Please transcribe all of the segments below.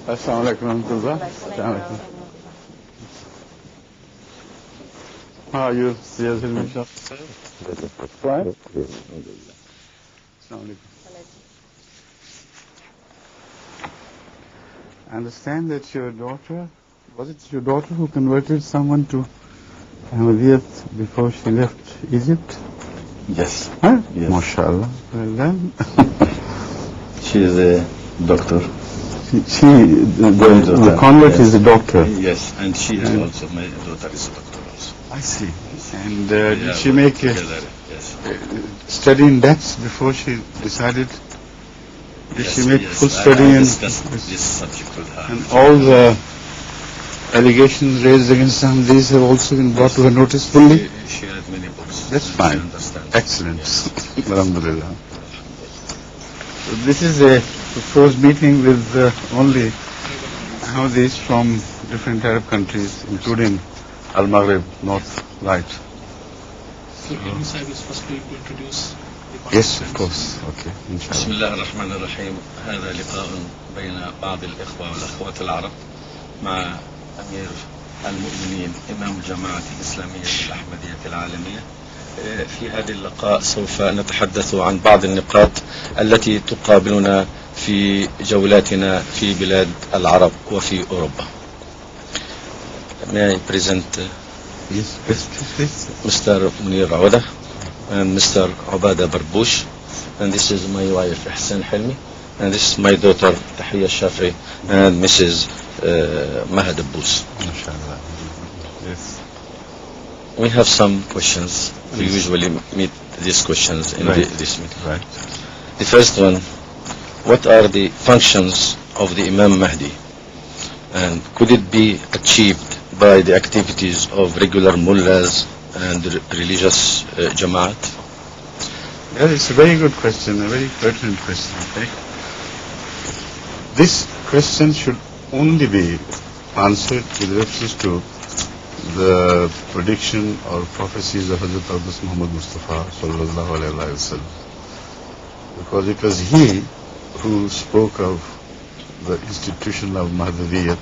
Assalamu alaikum warahmatullah. How are you? Yes, right? I understand that your daughter, was it your daughter who converted someone to Ahmadiyyat before she left Egypt? Yes. Huh? Yes. MashaAllah. Well done. She is a doctor. The convert is a doctor. Yes, and she is also, my daughter is a doctor also. I see. And did she make a study in depth before she decided? Did she make full study I and discussed this subject with her. And all the allegations raised against these have also been brought to her notice fully? She read many books. That's fine. Excellent. Alhamdulillah. So this is a proposed meeting with only Ahmadis from different Arab countries, including Al-Maghrib, North, right. So Sahib is first going to introduce the Yes, of course. Okay. بسم Inshallah. الله الرحمن الرحيم. هذا لقاء بين بعض الإخوة والأخوات العرب مع أمير المؤمنين إمام الجماعة الإسلامية الأحمدية العالمية. في هذا اللقاء سوف نتحدث عن بعض النقاط التي تقابلنا في جولاتنا في بلاد العرب وفي أوروبا. May I present Yes, please. Mr. Munir Awada and Mr. Obada Barbush, and this is my wife Ihsan Helmi, and this is my daughter Tahiyya Shafi and Mrs. Mahad Abbous. MashaAllah. Yes. We have some questions. We usually meet these questions in this meeting. Right. The first one, what are the functions of the Imam Mahdi, and could it be achieved by the activities of regular mullahs and religious Jamaat? Well, it's a very good question, a very pertinent question. Okay? This question should only be answered with reference to the prediction or prophecies of Hazrat Muhammad Mustafa sallallahu alaihi wasallam, because it was he who spoke of the institution of Mahdiyyat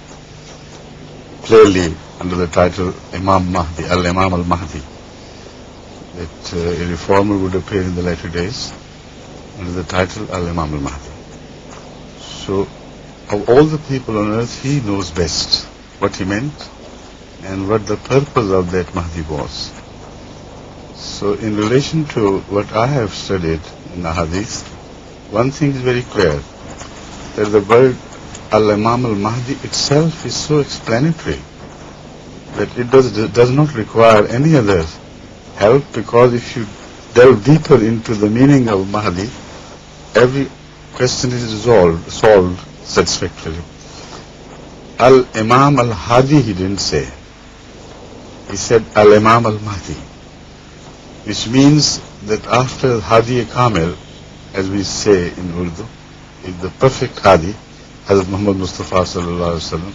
clearly under the title Imam Mahdi, Al-Imam Al-Mahdi, that a reformer would appear in the latter days under the title Al-Imam Al-Mahdi. So, of all the people on earth, he knows best what he meant and what the purpose of that Mahdi was. So, in relation to what I have studied in the Hadith, one thing is very clear, that the word Al-Imam Al-Mahdi itself is so explanatory that it does not require any other help, because if you delve deeper into the meaning of Mahdi, every question is solved satisfactorily. Al-Imam Al-Hadi he didn't say. He said Al-Imam Al-Mahdi, which means that after Hadi Kamil, as we say in Urdu, is the perfect Hadi, Hazrat Muhammad Mustafa sallallahu alaihi wasallam,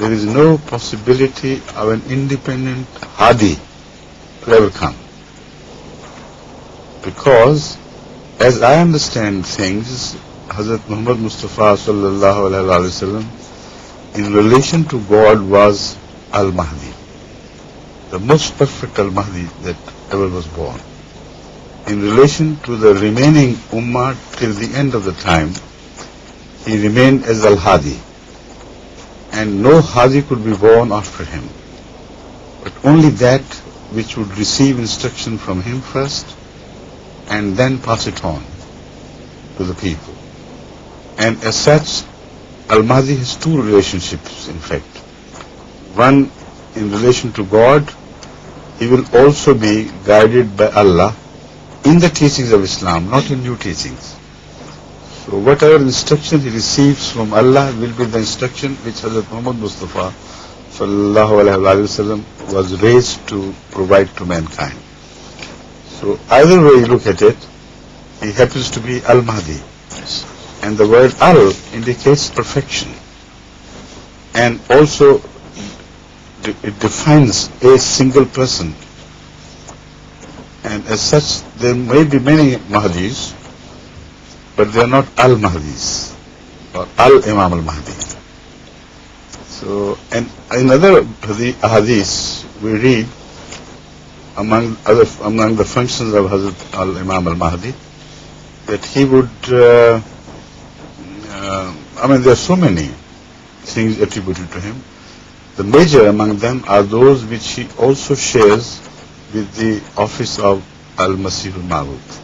there is no possibility of an independent Hadi to ever come. Because, as I understand things, Hazrat Muhammad Mustafa sallallahu alaihi wasallam, in relation to God, was Al-Mahdi, the most perfect Al-Mahdi that ever was born. In relation to the remaining Ummah till the end of the time, he remained as Al-Hadi, and no Hadi could be born after him, but only that which would receive instruction from him first and then pass it on to the people. And as such, Al-Mahdi has two relationships, in fact. One, in relation to God, he will also be guided by Allah in the teachings of Islam, not in new teachings. So whatever instruction he receives from Allah will be the instruction which Hazrat Muhammad Mustafa sallallahu alaihi wasallam was raised to provide to mankind. So either way you look at it, he happens to be Al-Mahdi. And the word Al indicates perfection. And also it defines a single person. And as such, there may be many Mahdis, but they are not Al-Mahdis or Al-Imam Al-Mahdi. So, and in other hadiths, we read among the functions of Hazrat al-Imam al-Mahdi that he would, there are so many things attributed to him. The major among them are those which he also shares with the office of al-Masih al-Ma'ud.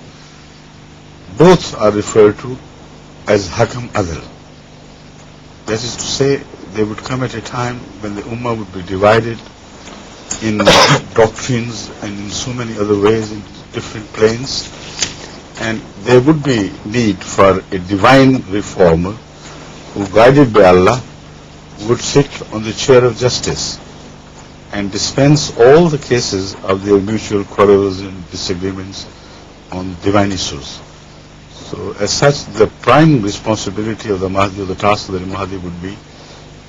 Both are referred to as Hakam Adl. That is to say, they would come at a time when the Ummah would be divided in doctrines and in so many other ways in different planes, and there would be need for a divine reformer who, guided by Allah, would sit on the chair of justice and dispense all the cases of their mutual quarrels and disagreements on divine issues. So as such, the prime responsibility of the Mahdi, or the task of the Mahdi, would be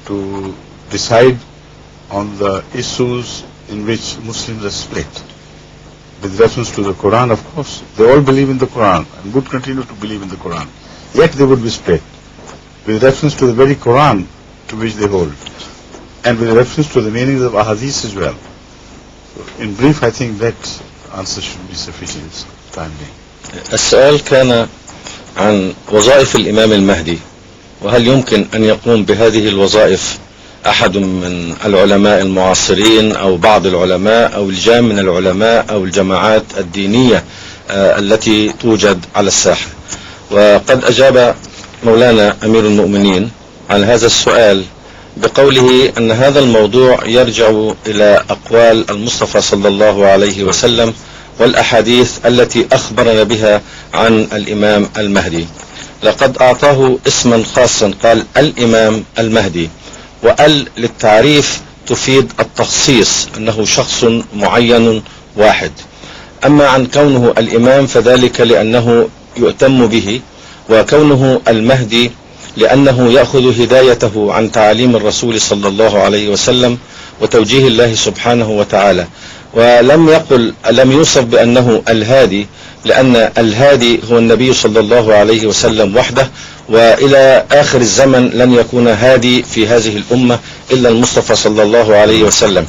to decide on the issues in which Muslims are split. With reference to the Quran, of course, they all believe in the Quran and would continue to believe in the Quran. Yet they would be split. With reference to the very Quran to which they hold. And with reference to the meanings of ahadith as well. So in brief, I think that answer should be sufficient for time being. السؤال كان عن وظائف الإمام المهدي، وهل يمكن أن يقوم بهذه الوظائف أحد من العلماء المعاصرين أو بعض العلماء أو الجام من العلماء أو الجماعات الدينية التي توجد على الساحة. وقد أجاب مولانا أمير المؤمنين عن هذا السؤال بقوله أن هذا الموضوع يرجع إلى أقوال المصطفى صلى الله عليه وسلم والأحاديث التي أخبرنا بها عن الإمام المهدي. لقد أعطاه اسما خاصا، قال الإمام المهدي، وال للتعريف تفيد التخصيص، أنه شخص معين واحد. أما عن كونه الإمام فذلك لأنه يؤتم به، وكونه المهدي لأنه يأخذ هدايته عن تعاليم الرسول صلى الله عليه وسلم وتوجيه الله سبحانه وتعالى. لم يوصف بأنه الهادي، لأن الهادي هو النبي صلى الله عليه وسلم وحده، وإلى آخر الزمن لن يكون هادي في هذه الأمة إلا المصطفى صلى الله عليه وسلم.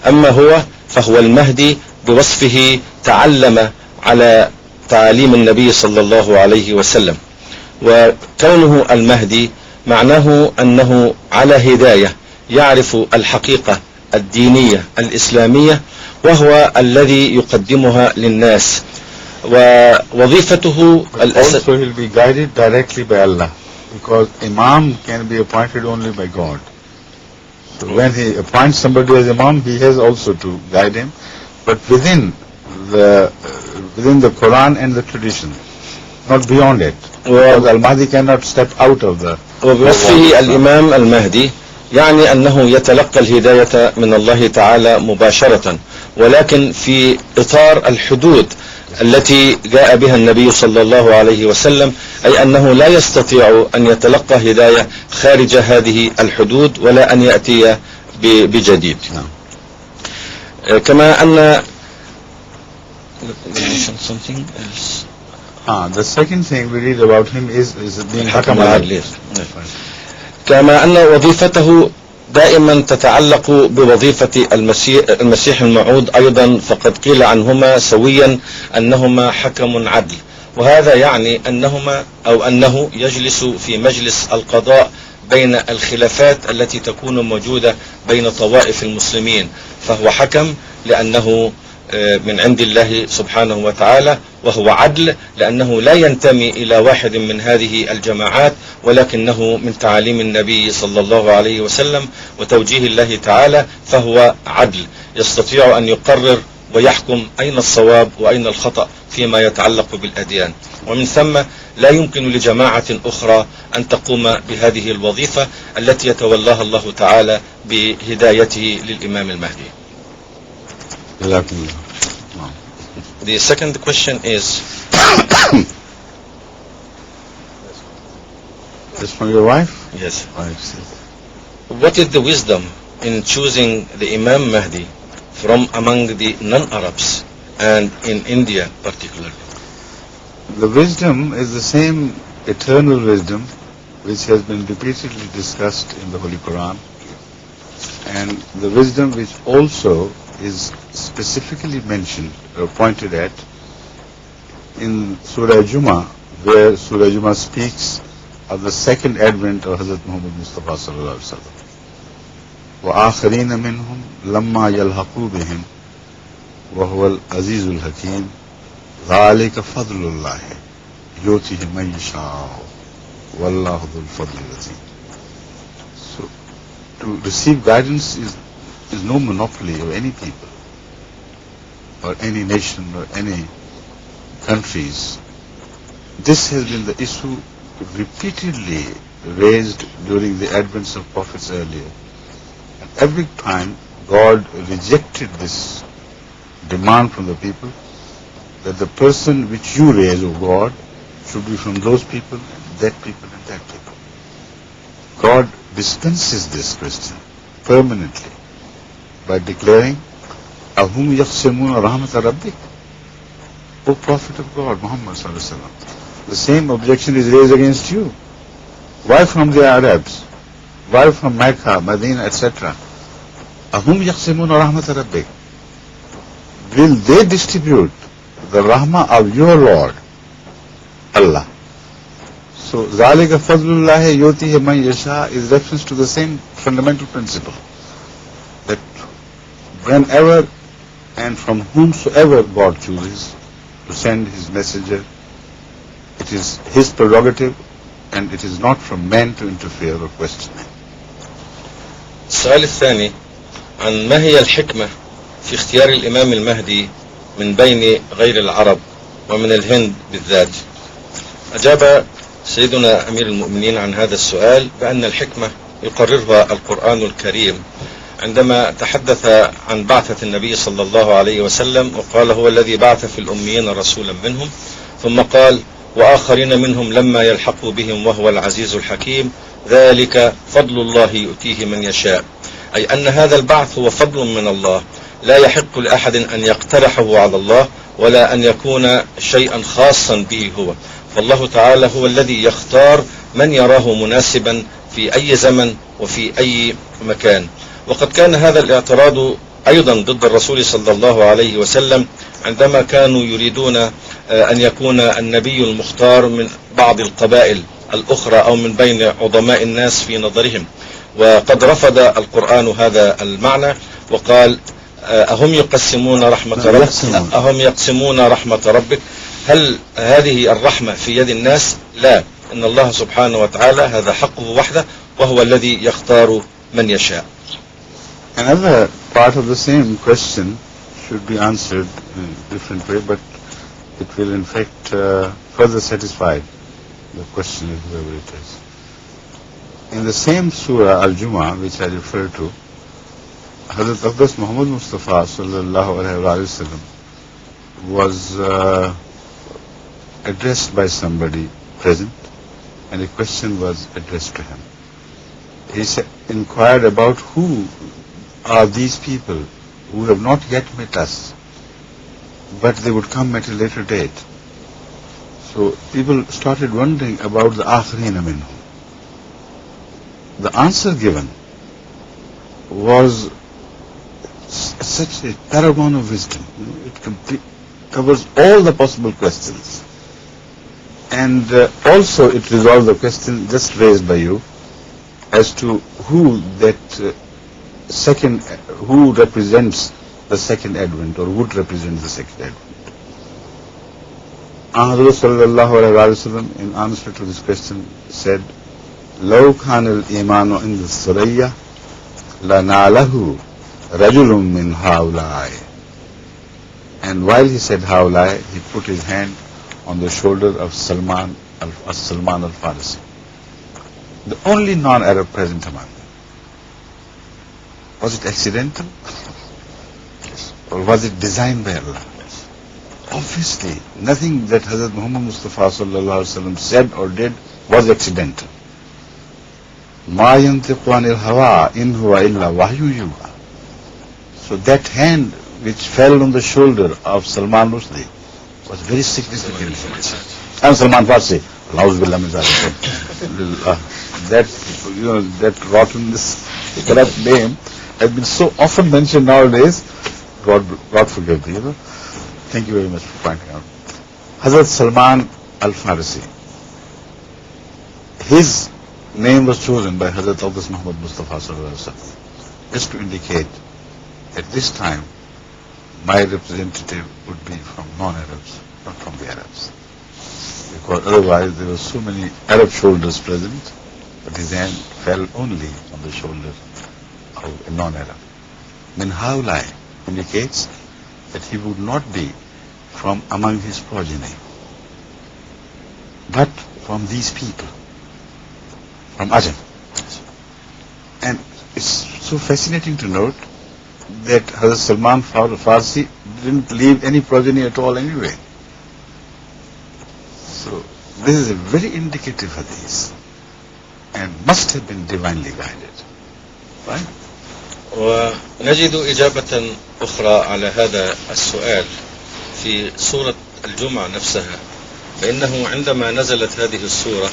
أما هو فهو المهدي بوصفه تعلم على تعاليم النبي صلى الله عليه وسلم. وكونه المهدي معناه أنه على هداية، يعرف الحقيقة الدينية الإسلامية، وهو الذي يقدمها للناس. ووظيفته also he'll be guided directly by Allah, because Imam can be appointed only by God. So when he appoints somebody as Imam, he has also to guide him, but within the Quran and the tradition, not beyond it. Because Al-Mahdi cannot step out of the... وبوصفه الإمام المهدي يعني أنه يتلقى الهداية من الله تعالى مباشرة، ولكن في إطار الحدود التي جاء بها النبي صلى الله عليه وسلم، أي أنه لا يستطيع أن يتلقى هداية خارج هذه الحدود ولا أن يأتي بجديد. كما أن the second thing we read about him is being حكم عدل. كما أن وظيفته دائما تتعلق بوظيفة المسيح الموعود أيضا، فقد قيل عنهما سويا أنهما حكم عدل، وهذا يعني أنه يجلس في مجلس القضاء بين الخلافات التي تكون موجودة بين طوائف المسلمين، فهو حكم لأنه من عند الله سبحانه وتعالى، وهو عدل لأنه لا ينتمي إلى واحد من هذه الجماعات، ولكنه من تعاليم النبي صلى الله عليه وسلم وتوجيه الله تعالى، فهو عدل يستطيع أن يقرر ويحكم أين الصواب وأين الخطأ فيما يتعلق بالأديان. ومن ثم لا يمكن لجماعة أخرى أن تقوم بهذه الوظيفة التي يتولاها الله تعالى بهدايته للإمام المهدي. The second question is This from your wife? Yes. Wife. What is the wisdom in choosing the Imam Mahdi from among the non-Arabs and in India particularly? The wisdom is the same eternal wisdom which has been repeatedly discussed in the Holy Quran And the wisdom which also is specifically mentioned or pointed at in Surah Juma, where Surah Juma speaks of the second advent of Hazrat Muhammad Mustafa sallallahu alaihi wasallam. وآخرين منهم لما يلحقوا بهم وهو العزيز الحكيم ذلك فضل الله يؤتيه من يشاء والله ذو الفضل العظيم. So to receive guidance is no monopoly of any people or any nation or any countries. This has been the issue repeatedly raised during the advents of prophets earlier. And every time God rejected this demand from the people that the person which you raise, O God, should be from those people, that people and that people. God dispenses this question permanently by declaring, Ahum yaqsimuna rahmat rabbik. O Prophet of God, Muhammad sallallahu alaihi wasallam, the same objection is raised against you. Why from the Arabs? Why from Mecca, Medina, etc.? Ahum yaqsimuna rahmat rabbik. Will they distribute the rahmah of your Lord, Allah? So, ذَلِكَ فَضْلُ اللَّهِ يُؤْتِيهِ مَنْ يَشَاءُ is reference to the same fundamental principle, that whenever and from whomsoever God chooses to send His messenger, it is His prerogative and it is not from men to interfere or question Him. السؤال الثاني عن ما هي الحكمة في اختيار الإمام المهدي من بين غير العرب ومن الهند بالذات. أجاب سيدنا أمير المؤمنين عن هذا السؤال بأن الحكمة يقررها القرآن الكريم عندما تحدث عن بعثة النبي صلى الله عليه وسلم وقال هو الذي بعث في الأميين رسولا منهم، ثم قال وآخرين منهم لما يلحقوا بهم وهو العزيز الحكيم ذلك فضل الله يؤتيه من يشاء، أي أن هذا البعث هو فضل من الله لا يحق لأحد أن يقترحه على الله ولا أن يكون شيئا خاصا به هو، فالله تعالى هو الذي يختار من يراه مناسبا في أي زمن وفي أي مكان. وقد كان هذا الاعتراض أيضا ضد الرسول صلى الله عليه وسلم عندما كانوا يريدون أن يكون النبي المختار من بعض القبائل الأخرى أو من بين عظماء الناس في نظرهم، وقد رفض القرآن هذا المعنى وقال أهم يقسمون رحمة ربك، هل هذه الرحمة في يد الناس؟ لا، إن الله سبحانه وتعالى هذا حقه وحده وهو الذي يختار من يشاء. Another part of the same question should be answered in a different way, but it will in fact further satisfy the questioner, whoever it is. In the same surah Al-Jumu'ah which I referred to, Hazrat Muhammad Mustafa sallallahu alaihi wasallam was addressed by somebody present, and a question was addressed to him. He inquired about who are these people who have not yet met us, but they would come at a later date. So people started wondering about the akharina minhum. The answer given was such a paragon of wisdom. It covers all the possible questions. And also it resolves the question just raised by you as to who who represents the second advent or would represent the second advent. Ahmad sallallahu alaihi wasallam in answer to this question said, لو كان الإيمان عند الثريا لناله رجل من هؤلاء. And while he said هؤلاء, he put his hand on the shoulder of Salman al-Farisi, the only non-Arab present among them. Was it accidental? Or was it designed by Allah? Obviously, nothing that Hazrat Muhammad Mustafa sallallahu alaihi wasallam said or did was accidental. Ma yantiqu anil hawa in huwa illa wahyu yuha. So that hand which fell on the shoulder of Salman Rushdie was very significant. I'm Salman Farsi. That rottenness, corrupt name has been so often mentioned nowadays. God forgive me. Thank you very much for pointing out. Hazrat Salman al-Farsi. His name was chosen by Hazrat Muhammad Mustafa sallallahu alaihi wasallam just to indicate at this time my representative would be from non-Arabs, not from the Arabs. Because otherwise there were so many Arab shoulders present, but his hand fell only on the shoulder of a non-Arab. Min haulai indicates that he would not be from among his progeny, but from these people, from Ajam. And it's so fascinating to note that Hazrat Salman Farsi didn't leave any progeny at all anyway. So this is a very indicative hadith and must have been divinely guided. Right? ونجد إجابة أخرى على هذا السؤال في سورة الجمعة نفسها، فإنه عندما نزلت هذه السورة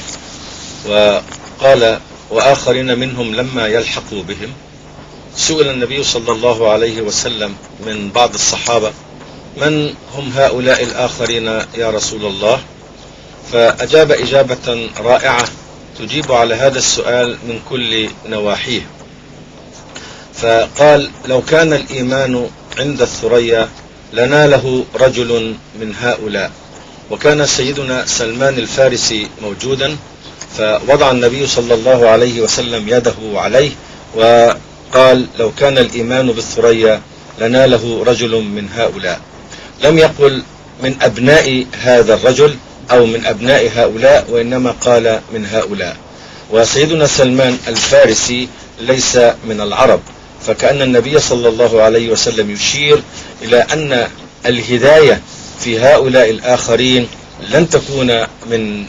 وقال وآخرين منهم لما يلحقوا بهم، سئل النبي صلى الله عليه وسلم من بعض الصحابة من هم هؤلاء الآخرين يا رسول الله؟ فأجاب إجابة رائعة تجيب على هذا السؤال من كل نواحيه. فقال لو كان الإيمان عند الثريا لناله رجل من هؤلاء. وكان سيدنا سلمان الفارسي موجودا، فوضع النبي صلى الله عليه وسلم يده عليه وقال لو كان الإيمان بالثريا لناله رجل من هؤلاء. لم يقل من أبناء هذا الرجل أو من أبناء هؤلاء، وإنما قال من هؤلاء. وسيدنا سلمان الفارسي ليس من العرب، فكأن النبي صلى الله عليه وسلم يشير إلى أن الهداية في هؤلاء الآخرين لن تكون من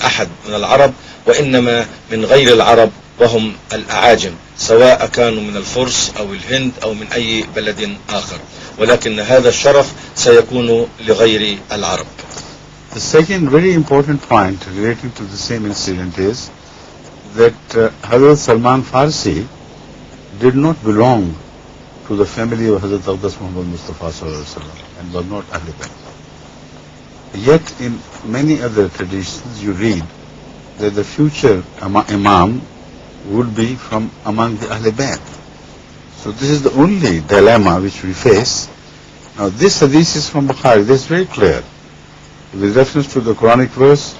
أحد من العرب، وإنما من غير العرب وهم الأعاجم، سواء كانوا من الفرس أو الهند أو من أي بلد آخر، ولكن هذا الشرف سيكون لغير العرب. The second very important point relating to the same incident is that Hazrat Salman Farsi did not belong to the family of Hazrat Muhammad Mustafa sallallahu alaihi wasallam and was not Ahl Bayt. Yet in many other traditions you read that the future Imam would be from among the Ahl Bayt. So this is the only dilemma which we face. Now this hadith is from Bukhari. This is very clear. With reference to the Quranic verse,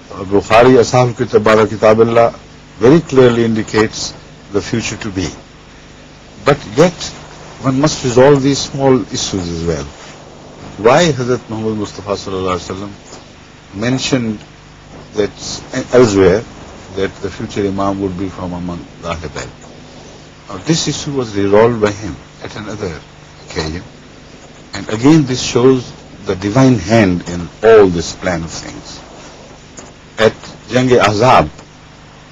Bukhari Ashab Kitaballah very clearly indicates the future to be. But yet one must resolve these small issues as well. Why Hazrat Muhammad Mustafa sallallahu alaihi wasallam mentioned that elsewhere that the future Imam would be from among the Ahl Bayt? Now this issue was resolved by him at another occasion, and again this shows the divine hand in all this plan of things. At Jang-e-Ahzab,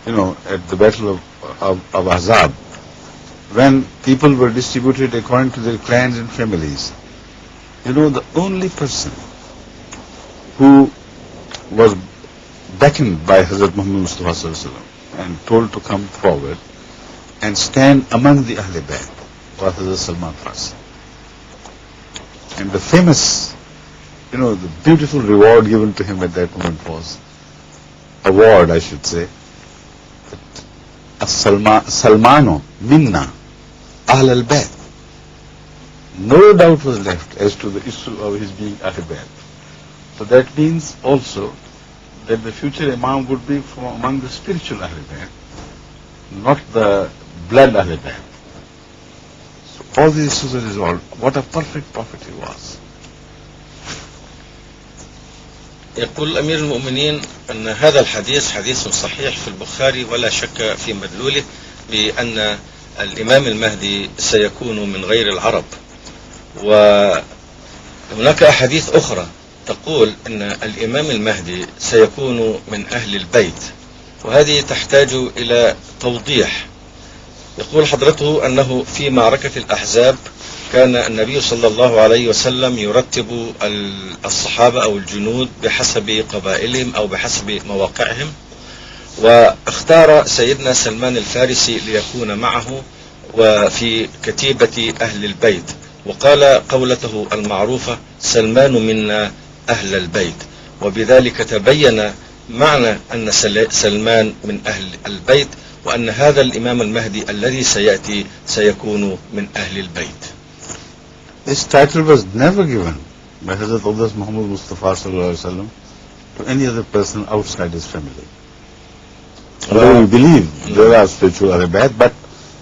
at the battle of Ahzab, when people were distributed according to their clans and families, the only person who was beckoned by Hazrat Muhammad Mustafa sallallahu alaihi wasallam and told to come forward and stand among the Ahl Bayt was Hazrat Salman Farsi. And the famous, the beautiful reward given to him at that moment was, award I should say, Salmano Minna Ahl al-Bayt. No doubt was left as to the issue of his being Ahl Bayt. So that means also that the future Imam would be from among the spiritual Ahl Bayt, not the blood Ahl Bayt. So all these issues are resolved. What a perfect prophet he was. يقول أمير المؤمنين أن هذا الحديث حديث صحيح في البخاري ولا شك في مدلوله بأن الإمام المهدي سيكون من غير العرب. وهناك أحاديث أخرى تقول أن الإمام المهدي سيكون من أهل البيت، وهذه تحتاج إلى توضيح. يقول حضرته أنه في معركة الأحزاب كان النبي صلى الله عليه وسلم يرتب الصحابة أو الجنود بحسب قبائلهم أو بحسب مواقعهم، واختار سيدنا سلمان الفارسي ليكون معه وفي كتيبة أهل البيت، وقال قولته المعروفة: سلمان منا أهل البيت. وبذلك تبين معنى أن سلمان من أهل البيت، وأن هذا الإمام المهدي الذي سيأتي سيكون من أهل البيت. This title was never given by Hazrat Muhammad Mustafa sallallahu alaihi wasallam to any other person outside his family. Although we believe there are spiritual arabat, but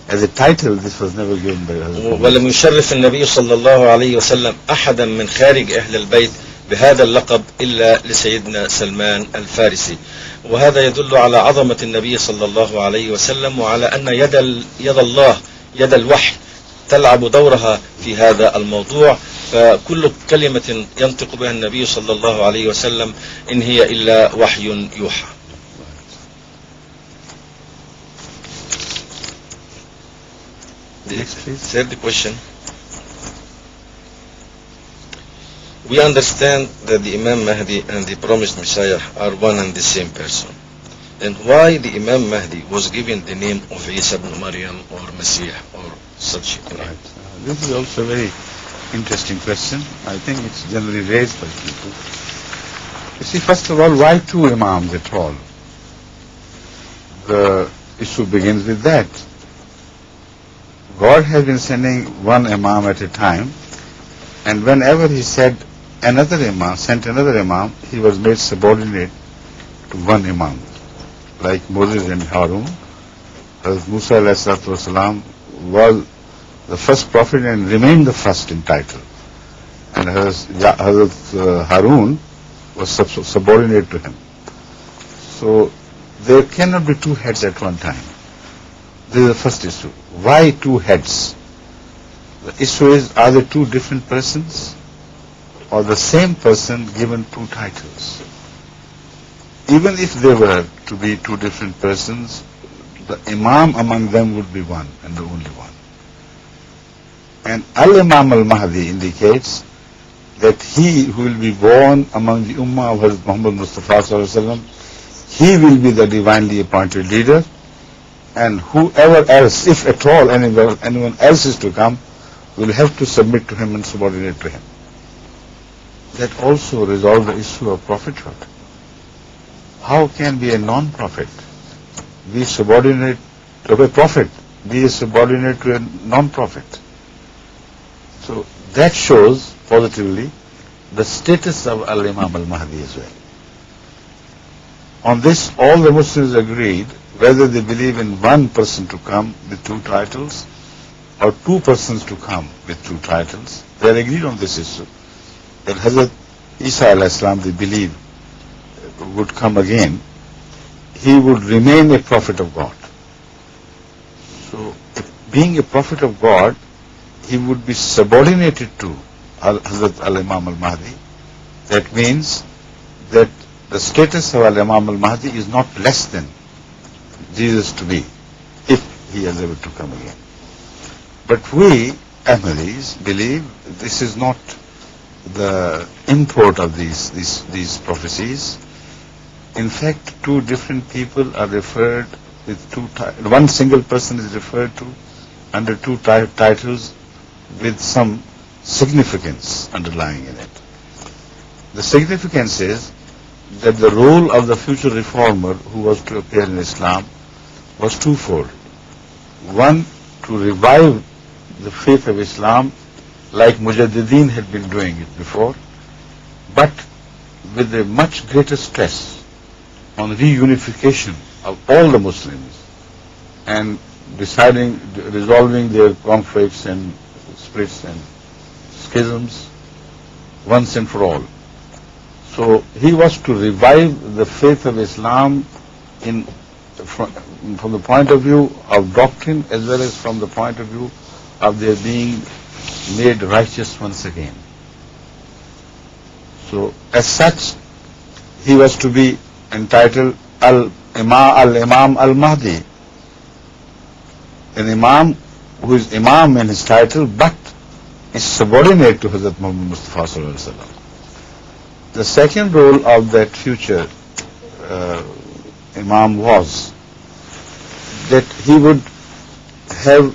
as a title this was never given by Hazrat. ولم يشرف النبي صلى الله عليه وسلم أحدا من خارج أهل البيت بهذا اللقب إلا لسيدنا سلمان الفارسي، وهذا يدل على عظمة النبي صلى الله عليه وسلم، وعلى أن يد الله يد الوحي تلعب دورها في هذا الموضوع، فكل كلمة ينطق بها النبي صلى الله عليه وسلم إن هي إلا وحي يوحى. Third question. We understand that the Imam Mahdi and the promised Messiah are one and the same person. Then why the Imam Mahdi was given the name of Isa ibn Maryam or Messiah or such a name? This is also a very interesting question. I think it's generally raised by people. You see, first of all, why two Imams at all? The issue begins with that. God has been sending one Imam at a time, and whenever he sent another Imam, he was made subordinate to one Imam. Like Moses and Harun, Hazrat Musa ﷺ was the first prophet and remained the first in title. And Hazrat Harun was subordinate to him. So there cannot be two heads at one time. This is the first issue. Why two heads? The issue is, are they two different persons or the same person given two titles? Even if they were to be two different persons, the Imam among them would be one and the only one. And Al-Imam al-Mahdi indicates that he who will be born among the Ummah of Hazrat Muhammad Mustafa sallallahu alaihi wasallam, he will be the divinely appointed leader, and whoever else, if at all anyone else is to come, will have to submit to him and subordinate to him. That also resolves the issue of prophethood. How can be a non-prophet be subordinate to a prophet, be a subordinate to a non-prophet? So that shows positively the status of Al-Imam al-Mahdi as well. On this, all the Muslims agreed, whether they believe in one person to come with two titles or two persons to come with two titles. They are agreed on this issue, that Hazrat Isa alayhi salam, they believe, would come again. He would remain a prophet of God. So, being a prophet of God, he would be subordinated to Hazrat al-Imam al-Mahdi. That means that the status of al-Imam al-Mahdi is not less than Jesus to be, if he is able to come again. But we, Ahmadis, believe this is not the import of these prophecies. In fact, two different people are referred with one single person is referred to under two titles with some significance underlying in it. The significance is that the role of the future reformer who was to appear in Islam was twofold. One, to revive the faith of Islam like Mujaddideen had been doing it before, but with a much greater stress on reunification of all the Muslims and resolving their conflicts and splits and schisms once and for all. So he was to revive the faith of Islam from the point of view of doctrine as well as from the point of view of their being made righteous once again. So as such, he was to be entitled Al-Imam al-Mahdi, an Imam who is Imam in his title, but is subordinate to Hazrat Muhammad Mustafa Sallallahu Alaihi Wasallam. The second role of that future Imam was that he would have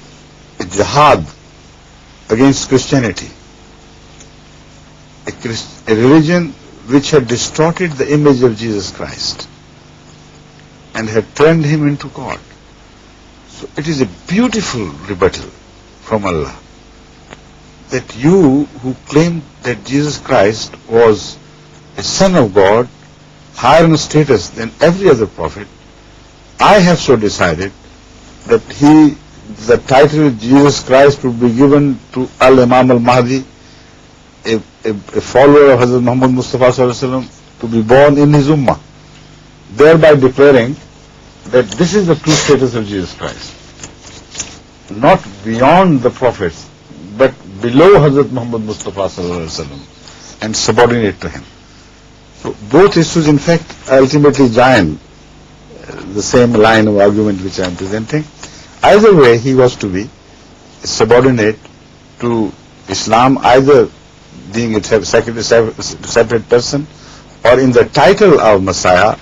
a jihad against Christianity, a religion which had distorted the image of Jesus Christ and had turned him into God. So it is a beautiful rebuttal from Allah that you who claim that Jesus Christ was a son of God, higher in status than every other prophet, I have so decided that the title Jesus Christ would be given to Al-Imam al-Mahdi, a follower of Hazrat Muhammad Mustafa Sallallahu Alaihi Wasallam, to be born in his ummah, thereby declaring that this is the true status of Jesus Christ. Not beyond the prophets, but below Hazrat Muhammad Mustafa Sallallahu Alaihi Wasallam and subordinate to him. So both issues in fact ultimately join the same line of argument which I am presenting. Either way, he was to be subordinate to Islam, either being a separate person, or in the title of Messiah,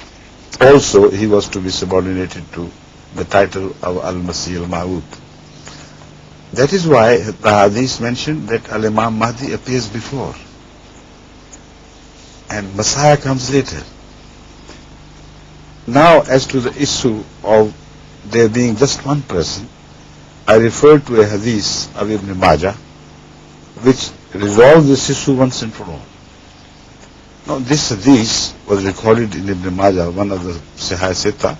also he was to be subordinated to the title of Al-Masih al-Ma'ud. That is why the hadith mentioned that Al-Imam Mahdi appears before and Messiah comes later. Now, as to the issue of there being just one person, I refer to a hadith of Ibn Majah which resolves this issue once and for all. Now, this hadith was recorded in Ibn Majah, one of the Sahih Sitta,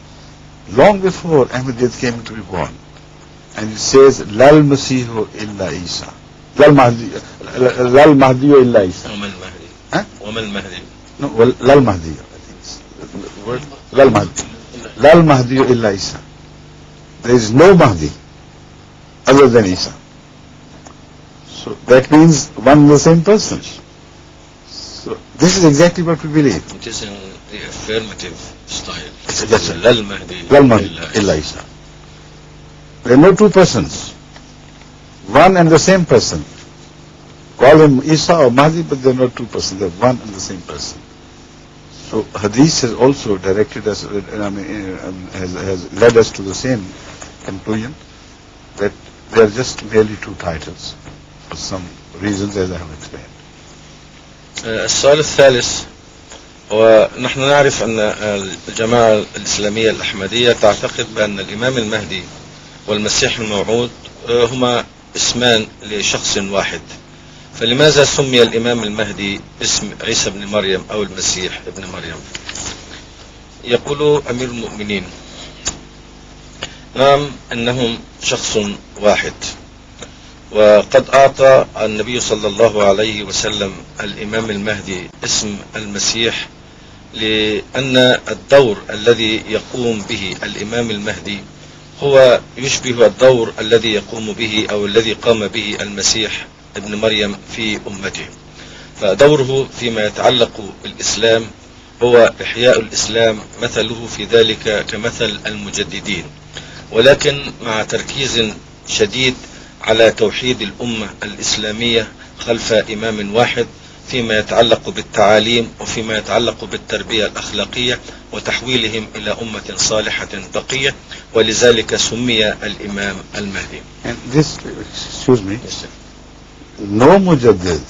long before Ahmad came to be born. And it says, Lal Masihu illa Isa. Lal Mahdi illa Isa. وما المهدي. No, well, Lal Mahdi. Lal Mahdi. Lal Mahdi illa Isa. There is no Mahdi other than Isa. So that means one and the same person. So this is exactly what we believe. It is in the affirmative style. That's it. Lal Mahdi illa Isa. There are no two persons. One and the same person. Call him Isa or Mahdi, but they are not two persons. They are one and the same person. So Hadith has also directed us, has led us to the same conclusion that they are just merely two titles for some reasons as I have explained. السؤال الثالث، ونحن نعرف أن الجماعة الإسلامية الأحمدية تعتقد بأن الإمام المهدي والمسيح الموعود هما اسمان لشخص واحد، فلماذا سمي الإمام المهدي اسم عيسى بن مريم أو المسيح ابن مريم؟ يقول أمير المؤمنين: نعم، أنهم شخص واحد، وقد أعطى النبي صلى الله عليه وسلم الإمام المهدي اسم المسيح لأن الدور الذي يقوم به الإمام المهدي هو يشبه الدور الذي يقوم به أو الذي قام به المسيح ابن مريم في أمته، فدوره فيما يتعلق بالإسلام هو إحياء الإسلام، مثله في ذلك كمثل المجددين، ولكن مع تركيز شديد على توحيد الأمة الإسلامية خلف إمام واحد فيما يتعلق بالتعاليم وفيما يتعلق بالتربية الأخلاقية وتحويلهم إلى أمة صالحة تقية، ولذلك سمي الإمام المهدي. And this, excuse me, no mujaddid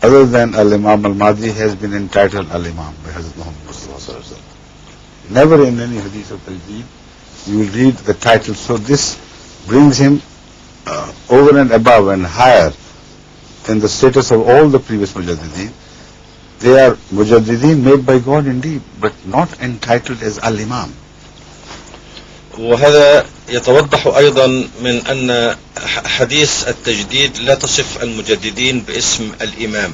other than Al-Imam al-Mahdi has been entitled Al-Imam by Hazrat Muhammad Mustafa Sallallahu Alaihi Wasallam. Never in any hadith of Tajdeed you will read the title. So this brings him over and above and higher than the status of all the previous mujaddideen. They are mujaddideen made by God indeed, but not entitled as Al-Imam. وهذا يتوضح أيضا من أن حديث التجديد لا تصف المجددين باسم الإمام،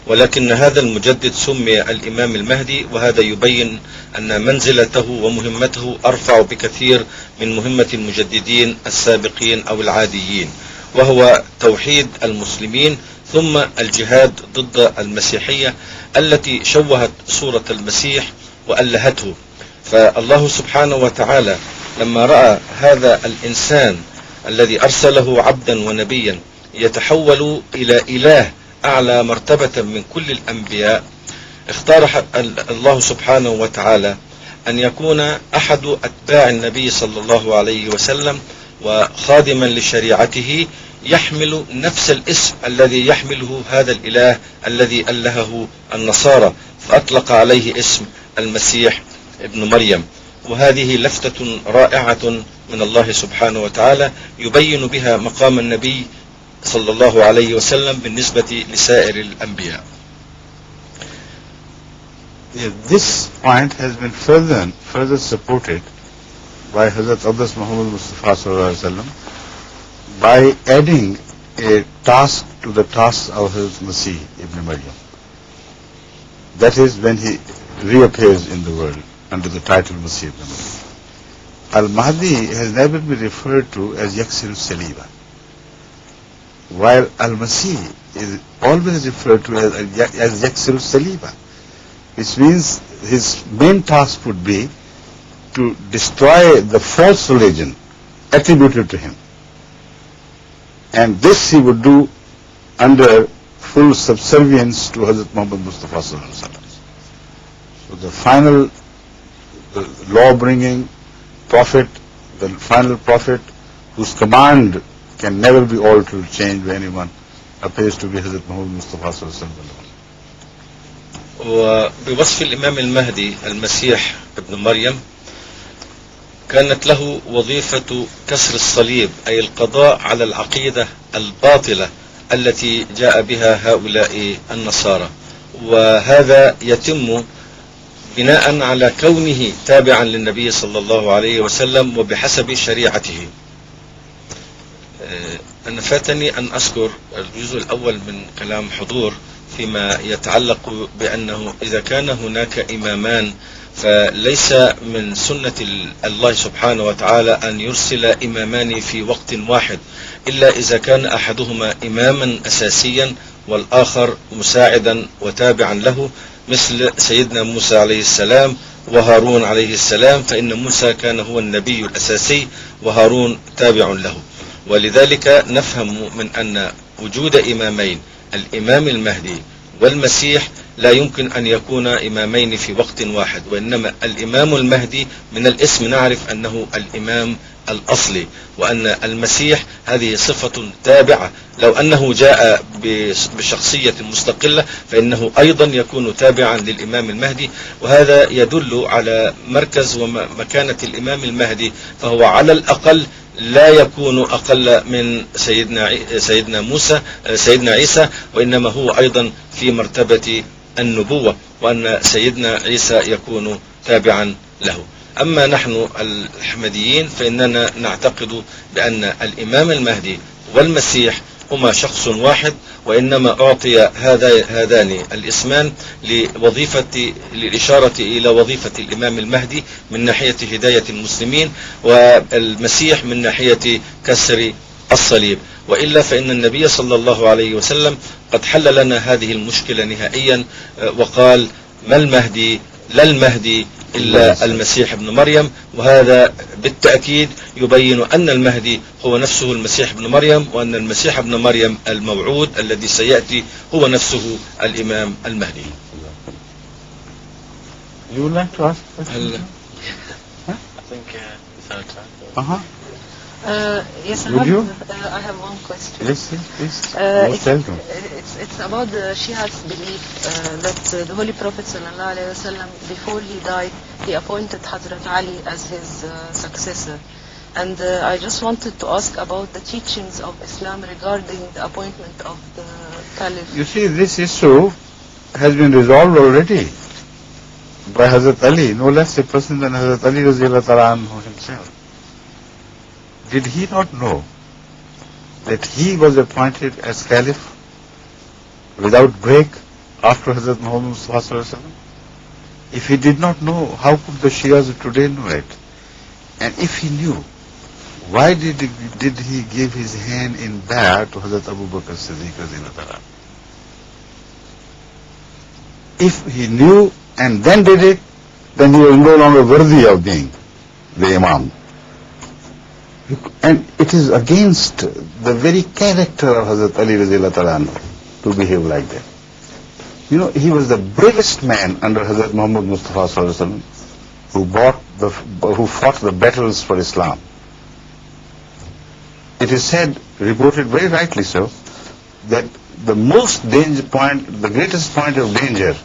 ولكن هذا المجدد سمي الإمام المهدي، وهذا يبين أن منزلته ومهمته أرفع بكثير من مهمة المجددين السابقين أو العاديين، وهو توحيد المسلمين ثم الجهاد ضد المسيحية التي شوهت صورة المسيح وألهته. فالله سبحانه وتعالى لما رأى هذا الإنسان الذي أرسله عبدا ونبيا يتحول إلى إله أعلى مرتبة من كل الأنبياء، اختار الله سبحانه وتعالى أن يكون أحد أتباع النبي صلى الله عليه وسلم وخادما لشريعته يحمل نفس الاسم الذي يحمله هذا الإله الذي ألهه النصارى، فأطلق عليه اسم المسيح ابن مريم. وهذه لفتة رائعة من الله سبحانه وتعالى يبين بها مقام النبي صلى الله عليه وسلم بالنسبة لسائر الأنبياء. This point has been further supported by Hazrat Abdas Muhammad Mustafa Sallallahu Alaihi Wasallam by adding a task to the tasks of his Masih ibn Maryam. That is when he reappears in the world under the title Masih ibn Maryam. Al-Mahdi has never been referred to as Yaksir Saliba, while Al-Masih is always referred to as Yaksir Saliba, which means his main task would be to destroy the false religion attributed to him. And this he would do under full subservience to Hazrat Muhammad Mustafa Sallallahu Alaihi Wasallam. So the final law-bringing prophet, the final prophet whose command can never be altered or changed by anyone, appears to be Hazrat Muhammad Mustafa Sallallahu Alaihi Wasallam. وبوصف الإمام المهدي المسيح ابن مريم كانت له وظيفة كسر الصليب، أي القضاء على العقيدة الباطلة التي جاء بها هؤلاء النصارى، وهذا يتم بناء على كونه تابعا للنبي صلى الله عليه وسلم وبحسب شريعته. أنا فاتني أن أذكر الجزء الأول من كلام حضور فيما يتعلق بأنه إذا كان هناك إمامان فليس من سنة الله سبحانه وتعالى أن يرسل إمامان في وقت واحد، إلا إذا كان أحدهما إماما أساسيا والآخر مساعدا وتابعا له، مثل سيدنا موسى عليه السلام وهارون عليه السلام، فإن موسى كان هو النبي الأساسي وهارون تابع له. ولذلك نفهم من أن وجود إمامين، الإمام المهدي والمسيح، لا يمكن أن يكون إمامين في وقت واحد، وإنما الإمام المهدي من الاسم نعرف أنه الإمام الأصلي، وأن المسيح هذه صفة تابعة، لو أنه جاء بشخصية مستقلة فإنه أيضا يكون تابعا للإمام المهدي. وهذا يدل على مركز ومكانة الإمام المهدي، فهو على الأقل لا يكون أقل من سيدنا عيسى، وإنما هو أيضا في مرتبة النبوة، وأن سيدنا عيسى يكون تابعا له. أما نحن الأحمديين فإننا نعتقد بأن الإمام المهدي والمسيح هما شخص واحد، وإنما أعطي هذان الاسمان للإشارة إلى وظيفة الإمام المهدي من ناحية هداية المسلمين، والمسيح من ناحية كسر الصليب. وإلا فإن النبي صلى الله عليه وسلم قد حل لنا هذه المشكلة نهائيا وقال: ما المهدي؟ لا المهدي إلا المسيح ابن مريم. وهذا بالتأكيد يبين أن المهدي هو نفسه المسيح ابن مريم، وأن المسيح ابن مريم الموعود الذي سيأتي هو نفسه الإمام المهدي. You would like to ask a question? Yes, Would you? I have one question. Yes, please. It's about the Shia's belief that the Holy Prophet ﷺ, before he died, he appointed Hadrat Ali as his successor. And I just wanted to ask about the teachings of Islam regarding the appointment of the Caliph. You see, this issue has been resolved already by Hazrat Ali, no less a person than Hazrat Ali himself. Did he not know that he was appointed as Caliph without break after Hazrat Muhammad Mustafa? If he did not know, how could the Shias today know it? And if he knew, why did he give his hand in bay'ah to Hazrat Abu Bakr Siddiq? If he knew and then did it, then he was no longer worthy of being the Imam. And it is against the very character of Hazrat Ali radiallahu ta'ala anhu to behave like that. You know, he was the bravest man under Hazrat Muhammad Mustafa sallallahu alaihi wasallam who fought the battles for Islam. It is said, reported very rightly so, that the most danger point, the greatest point of danger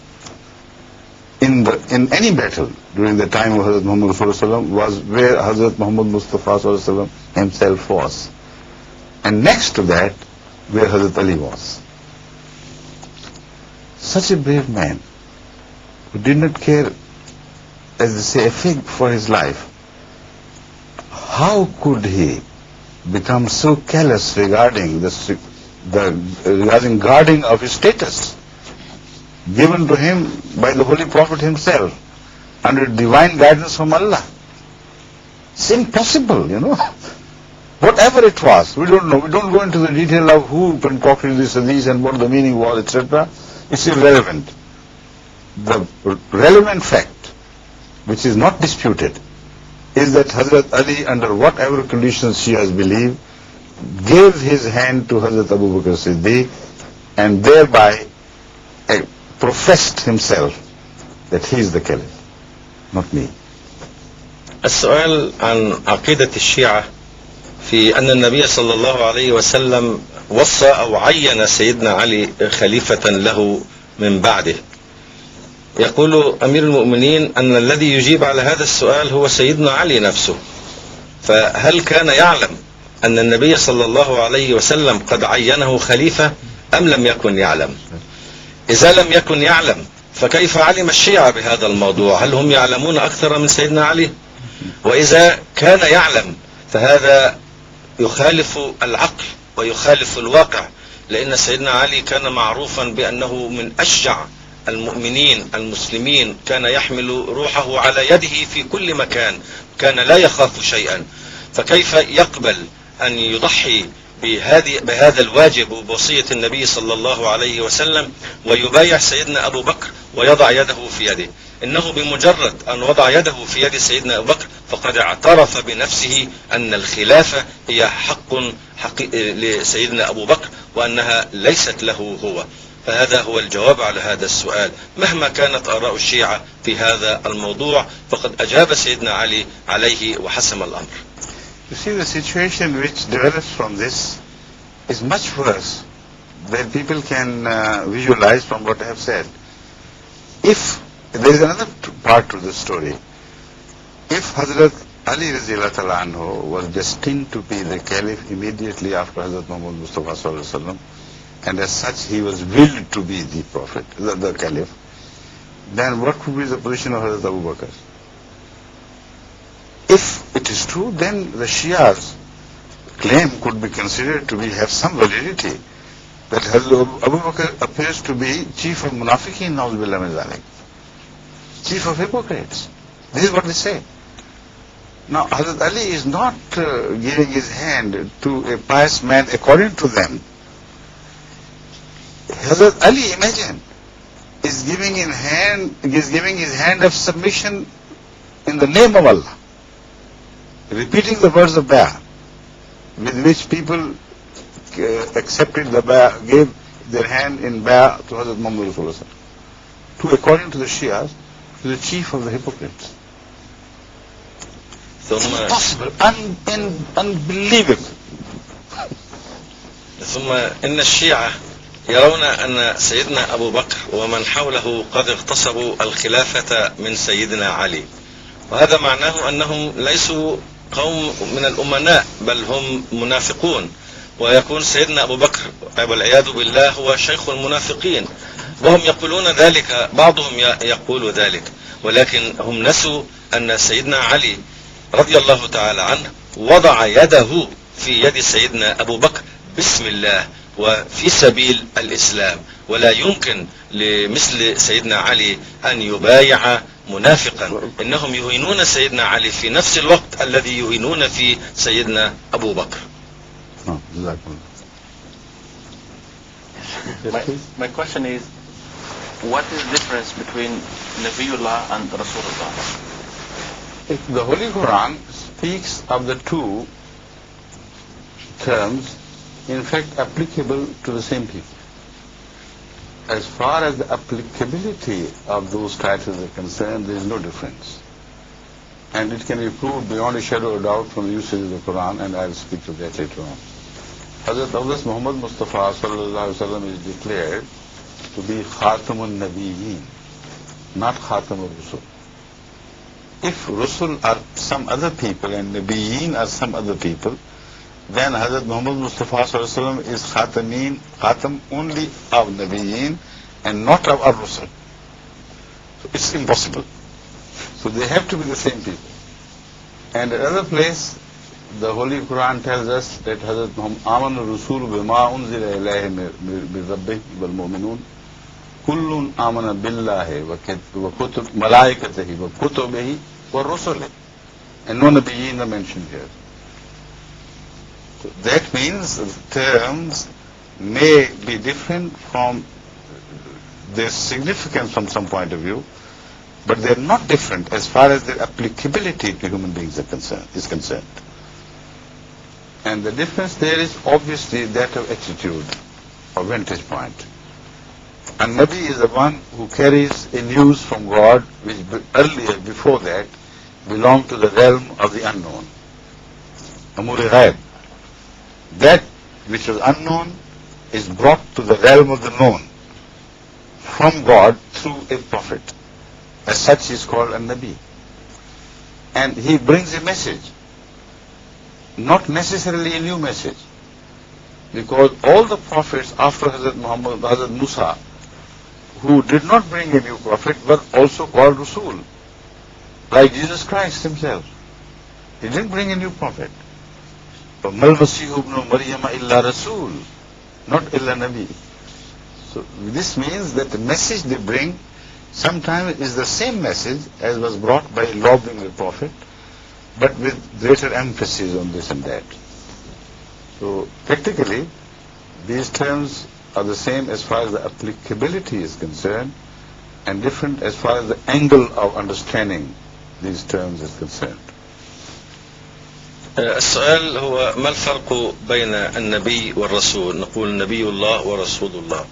in any battle during the time of Hazrat Muhammad Rasulullah was where Hazrat Muhammad Mustafa himself was. And next to that, where Hazrat Ali was. Such a brave man who did not care, as they say, a fig for his life. How could he become so callous regarding regarding guarding of his status given to him by the Holy Prophet himself under divine guidance from Allah? It's impossible, you know. Whatever it was, we don't know. We don't go into the detail of who concocted this hadith and what the meaning was, etc. It's irrelevant. The relevant fact, which is not disputed, is that Hazrat Ali, under whatever conditions she has believed, gave his hand to Hazrat Abu Bakr Siddiq and thereby professed himself that he is the caliph, not me. السؤال عن عقيدة الشيعة في أن النبي صلى الله عليه وسلم وصى أو عين سيدنا علي خليفة له من بعده. يقول أمير المؤمنين أن الذي يجيب على هذا السؤال هو سيدنا علي نفسه. فهل كان يعلم أن النبي صلى الله عليه وسلم قد عينه خليفة أم لم يكن يعلم؟ إذا لم يكن يعلم فكيف علم الشيعة بهذا الموضوع؟ هل هم يعلمون أكثر من سيدنا علي؟ وإذا كان يعلم فهذا يخالف العقل ويخالف الواقع، لأن سيدنا علي كان معروفا بأنه من أشجع المؤمنين المسلمين، كان يحمل روحه على يده في كل مكان، كان لا يخاف شيئا. فكيف يقبل أن يضحي بهذا الواجب وبوصية النبي صلى الله عليه وسلم ويبايع سيدنا أبو بكر ويضع يده في يده؟ إنه بمجرد أن وضع يده في يد سيدنا أبو بكر فقد اعترف بنفسه أن الخلافة هي حق لسيدنا أبو بكر وأنها ليست له هو. فهذا هو الجواب على هذا السؤال. مهما كانت آراء الشيعة في هذا الموضوع فقد أجاب سيدنا علي عليه وحسم الأمر. You see, the situation which develops from this is much worse than people can visualize from what I have said. If there is another part to the story, if Hazrat Ali radiallahu ta'ala anhu was destined to be the caliph immediately after Hazrat Muhammad Mustafa sallallahu alaihi wasallam, and as such he was willed to be the prophet, the caliph, then what would be the position of Hazrat Abu Bakr? If it is true, then the Shia's claim could be considered to have some validity, that Hazrat Abu Bakr appears to be chief of munafiqeen, na'udzubillah min zalik, chief of hypocrites. This is what they say. Now, Hazrat Ali is not giving his hand to a pious man according to them. Hazrat Ali, imagine, is giving his hand of submission in the name of Allah, repeating the words of Bay'ah, with which people accepted the Bay'ah, gave their hand in Bay'ah to Hazrat Muhammad Rasulullah, to, according to the Shias, to the chief of the hypocrites. Impossible, unbelievable. ثم إن الشيعة يرون أن سيدنا أبو بكر ومن حوله قد اغتصبوا الخلافة من سيدنا علي، وهذا معناه أنهم ليسوا قوم من الأمناء بل هم منافقون، ويكون سيدنا أبو بكر والعياذ بالله هو شيخ المنافقين، وهم يقولون ذلك، بعضهم يقول ذلك، ولكن هم نسوا أن سيدنا علي رضي الله تعالى عنه وضع يده في يد سيدنا أبو بكر بسم الله وفي سبيل الإسلام، ولا يمكن لمثل سيدنا علي أن يبايع منافقا. إنهم يهينون سيدنا علي في نفس الوقت الذي يهينون فيه سيدنا أبو بكر. My question is, what is the difference between Nabiullah and Rasulullah? The Holy Quran speaks of the two terms, in fact, applicable to the same people. As far as the applicability of those titles are concerned, there is no difference. And it can be proved beyond a shadow of doubt from the usage of the Quran, and I will speak to that later on. Hazrat Muhammad Mustafa sallallahu alaihi wasallam is declared to be Khatamun Nabiyyin, not Khatam al-Rusul. If Rusul are some other people and Nabiyyin are some other people, then Hazrat Muhammad Mustafa sallallahu alaihi wasallam is Khatam only of Nabiyyin and not of Ar-Rusul. So it's impossible. So they have to be the same people. And another place, the Holy Quran tells us that Hazrat Muhammad Amana Rasul bima unzila ilayhi min rabbih wal mu'minun kullun amana billahi wa kutub malaikatihi wa kutubihi wa rusulihi. And no nabiyyin are mentioned here. So that means the terms may be different from their significance from some point of view, but they are not different as far as their applicability to human beings is concerned. And the difference there is obviously that of attitude or vantage point. A Nabi is the one who carries a news from God which earlier, before that, belonged to the realm of the unknown. Amur-e Ghaib. That which was unknown is brought to the realm of the known from God through a prophet. As such, he is called a Nabi. And he brings a message, not necessarily a new message, because all the prophets after Hazrat Muhammad, Hazrat Musa, who did not bring a new prophet, were also called Rasul, like Jesus Christ himself. He didn't bring a new prophet. Mal Masihu ibn Maryam illa Rasul, not illa Nabi. So this means that the message they bring sometimes is the same message as was brought by a law-bringing prophet, but with greater emphasis on this and that. So practically, these terms are the same as far as the applicability is concerned, and different as far as the angle of understanding these terms is concerned. السؤال هو ما الفرق بين النبي والرسول؟ نقول نبي الله ورسول الله.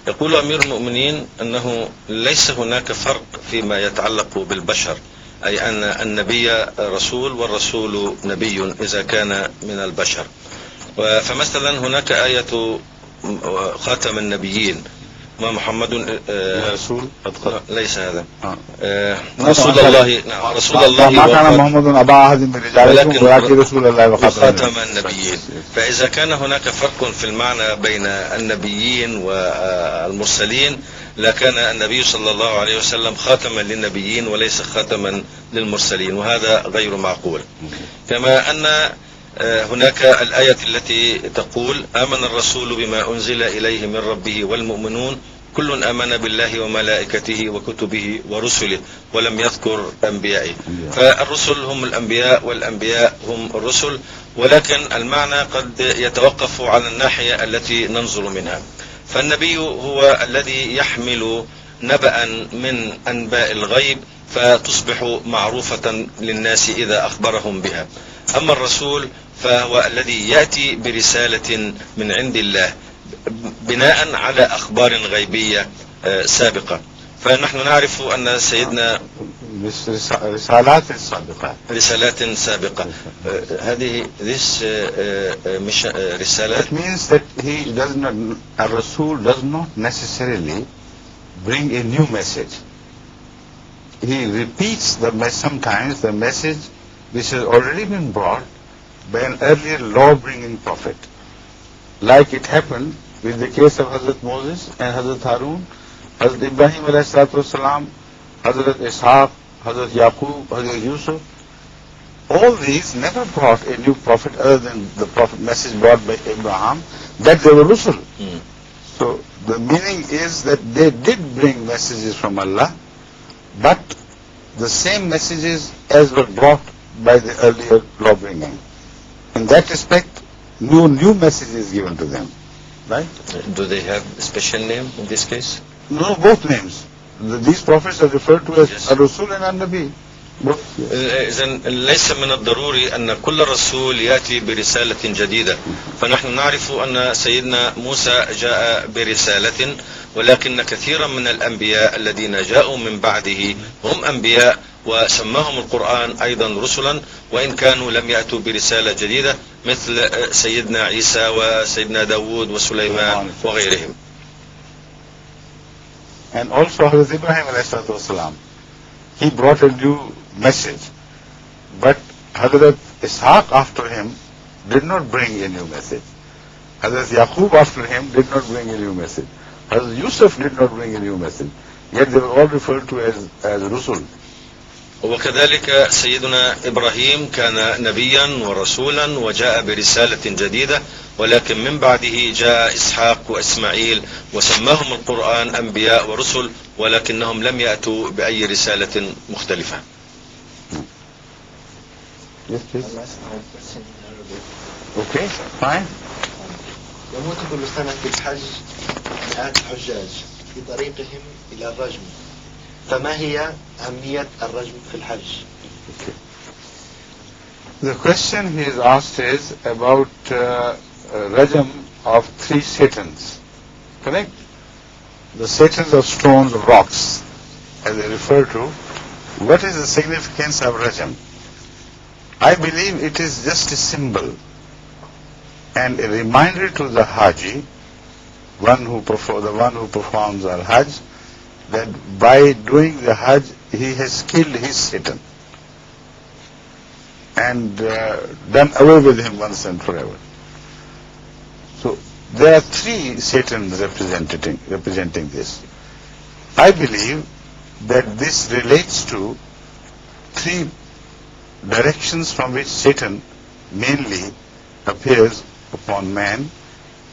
يقول أمير المؤمنين أنه ليس هناك فرق فيما يتعلق بالبشر، أي أن النبي رسول والرسول نبي إذا كان من البشر. فمثلا هناك آية خاتم النبيين ما محمد رسول ليس هذا رسول الله، نعم رسول الله ما كان محمد أبا أحد من رجالكم ولكن رسول الله وخاتم النبيين. فإذا كان هناك فرق في المعنى بين النبيين والمرسلين لكان النبي صلى الله عليه وسلم خاتما للنبيين وليس خاتما للمرسلين، وهذا غير معقول. كما أن هناك الآية التي تقول آمن الرسول بما أنزل إليه من ربه والمؤمنون كل آمن بالله وملائكته وكتبه ورسله ولم يذكر أنبيائه. فالرسل هم الأنبياء والأنبياء هم الرسل، ولكن المعنى قد يتوقف على الناحية التي ننظر منها. فالنبي هو الذي يحمل نبأ من أنباء الغيب فتصبح معروفة للناس إذا أخبرهم بها. أما الرسول فهو الذي يأتي برسالة من عند الله بناء على أخبار غيبية سابقة. فنحن نعرف أن سيدنا رسالات سابقة هذه مش رسالات. It means that he does not, a Rasul does not necessarily bring a new message. He repeats sometimes the message which has already been brought by an earlier law-bringing prophet. Like it happened with the case of Hazrat Moses and Hazrat Harun, Hazrat Ibrahim ﷺ, Hazrat Ishaq, Hazrat Yaqub, Hazrat Yusuf. All these never brought a new prophet other than the prophet message brought by Abraham, that they were Rusul. So the meaning is that they did bring messages from Allah, but the same messages as were brought by the earlier law-bringing. In that respect, new message is given to them. Right? Do they have a special name in this case? No, both names. These prophets are referred to as Yes. a Rasul and a Nabi. إذن ليس من الضروري أن كل رسول يأتي برسالة جديدة، فنحن نعرف أن سيدنا موسى جاء برسالة، ولكن كثيرا من الأنبياء الذين جاءوا من بعده هم أنبياء وسماهم القرآن أيضا رسلا، وإن كانوا لم يأتوا برسالة جديدة مثل سيدنا عيسى وسيدنا داود وسليمان وغيرهم. And also Hazrat Ibrahim ﷺ, he brought a new message, but Hazrat Ishaq after him did not bring a new message. Hazrat Yaqub after him did not bring a new message. Hazrat Yusuf did not bring a new message. Yet they were all referred to as Rusul. وكذلك سيدنا إبراهيم كان نبيا ورسولا وجاء برسالة جديدة، ولكن من بعده جاء إسحاق وإسماعيل وسماهم القرآن أنبياء ورسل، ولكنهم لم يأتوا بأي رسالة مختلفة. Yes, please. Okay, fine. يموت كل سنة في الحج مئات الحجاج في طريقهم إلى الرجم، فما هي أهمية الرجم في الحج؟ Okay. The question he is asked is about rajam of 3 satans. Correct? The satans of stones or rocks, as they refer to. What is the significance of rajam? I believe it is just a symbol and a reminder to the Haji, the one who performs al Hajj, that by doing the Hajj he has killed his Satan and done away with him once and forever. So there are 3 Satans representing this. I believe that this relates to 3 directions from which Satan mainly appears upon man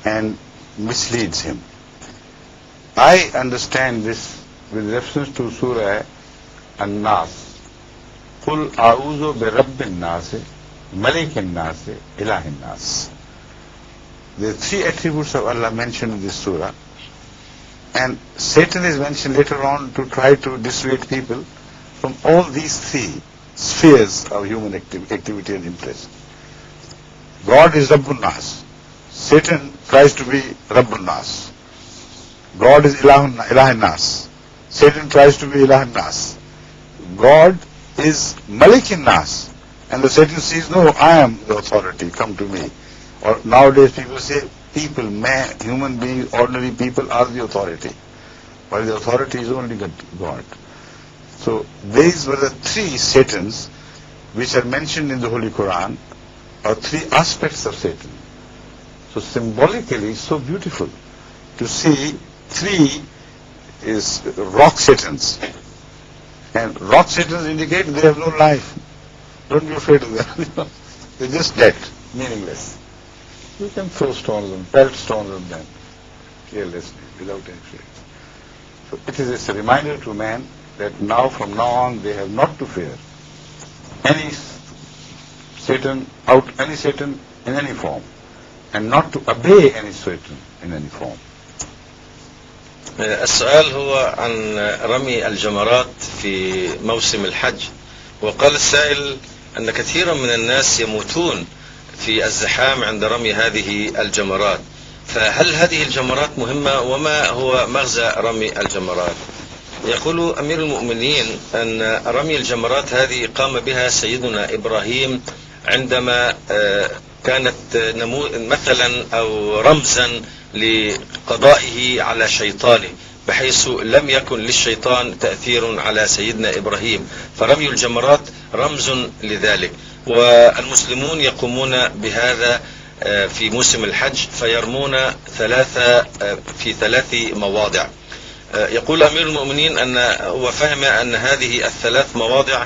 and misleads him. I understand this with reference to Surah An-Nas. قُلْ أَعُوذُ بِرَبِّ النَّاسِ مَلِكِ النَّاسِ إِلَهِ النَّاسِ. There are 3 attributes of Allah mentioned in this surah, and Satan is mentioned later on to try to dissuade people from all these 3 spheres of human activity and interest. God is Rabbun Nas. Satan tries to be Rabbun Nas. God is Ilahin Nas. Satan tries to be Ilahin Nas. God is Malikin Nas. And the Satan says, no, I am the authority, come to me. Or nowadays people say, people, man, human beings, ordinary people are the authority. While the authority is only God. So these were the 3 Satans which are mentioned in the Holy Quran, or 3 aspects of Satan. So symbolically, it's so beautiful to see 3 is rock Satans. And rock Satans indicate they have no life. Don't be afraid of them. They're just dead, meaningless. You can throw stones and pelt stones on them carelessly, without any fear. So it is a reminder to man that from now on they have not to fear any Satan in any form, and not to obey any Satan in any form. السؤال هو عن رمي الجمرات في موسم الحج، وقال السائل أن كثيرا من الناس يموتون في الزحام عند رمي هذه الجمرات، فهل هذه الجمرات مهمة، وما هو مغزى رمي الجمرات؟ يقول أمير المؤمنين أن رمي الجمرات هذه قام بها سيدنا إبراهيم عندما كانت مثلا أو رمزا لقضائه على شيطانه، بحيث لم يكن للشيطان تأثير على سيدنا إبراهيم، فرمي الجمرات رمز لذلك. والمسلمون يقومون بهذا في موسم الحج، فيرمون في 3 مواضع. يقول أمير المؤمنين أن هو فهم أن هذه ال3 مواضع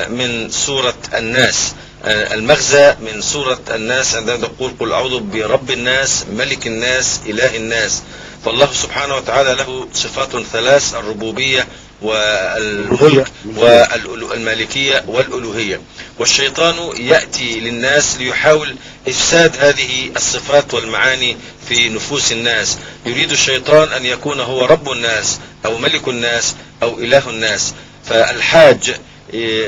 من سورة الناس. المغزى من سورة الناس عندما تقول قل أعوذ برب الناس ملك الناس إله الناس، فالله سبحانه وتعالى له صفات 3: الربوبية والملك والمالكية والألوهية، والشيطان يأتي للناس ليحاول إفساد هذه الصفات والمعاني في نفوس الناس. يريد الشيطان أن يكون هو رب الناس أو ملك الناس أو إله الناس. فالحاج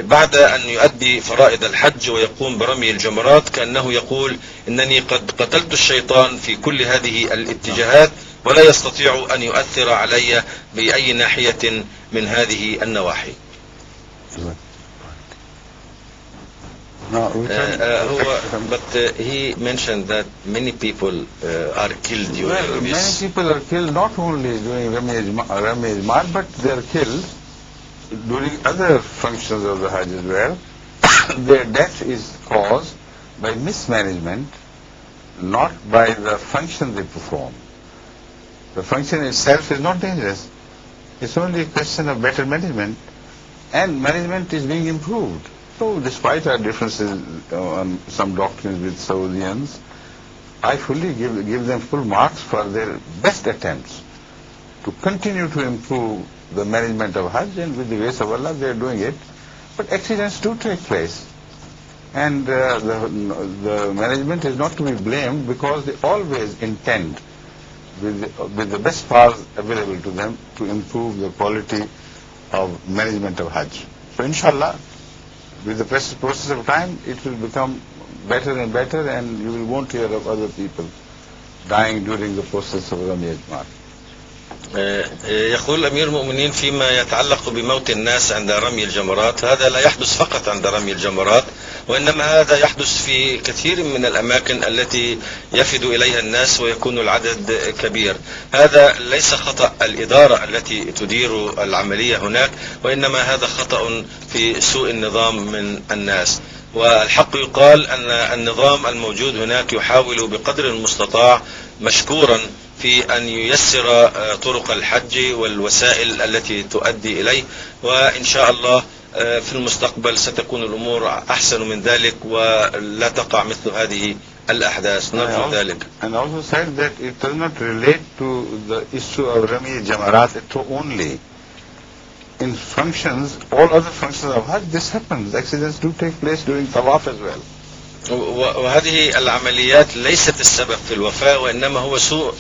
بعد أن يؤدي فرائض الحج ويقوم برمي الجمرات كأنه يقول إنني قد قتلت الشيطان في كل هذه الاتجاهات ولا يستطيع أن يؤثر علي بأي ناحية من هذه النواحي. But he mentioned that many people are killed during this. Many people are killed not only during Ramaz, but they are killed during other functions of the Hajj as well. Their death is caused by mismanagement, not by the function they perform. The function itself is not dangerous. It's only a question of better management, and management is being improved. So despite our differences on some doctrines with Saudians, I fully give them full marks for their best attempts to continue to improve the management of Hajj, and with the grace of Allah they are doing it. But accidents do take place, and the management is not to be blamed because they always intend with the best powers available to them to improve the quality of management of Hajj. So inshallah, with the process of time, it will become better and better, and you won't hear of other people dying during the process of Rami Ajmal. يقول أمير المؤمنين فيما يتعلق بموت الناس عند رمي الجمرات، هذا لا يحدث فقط عند رمي الجمرات، وإنما هذا يحدث في كثير من الأماكن التي يفد إليها الناس ويكون العدد كبير. هذا ليس خطأ الإدارة التي تدير العملية هناك، وإنما هذا خطأ في سوء النظام من الناس. والحق يقال أن النظام الموجود هناك يحاول بقدر المستطاع مشكورا في أن ييسر طرق الحج والوسائل التي تؤدي إليه، وإن شاء الله في المستقبل ستكون الأمور أحسن من ذلك ولا تقع مثل هذه الأحداث. نرجو ذلك. And also said that it does not relate to the issue of Rami Jamarat only. In functions, all other functions of Hajj, this happens. Accidents do take place during Tawaf as well. وهذه العمليات ليست السبب في الوفاة، وإنما هو سوء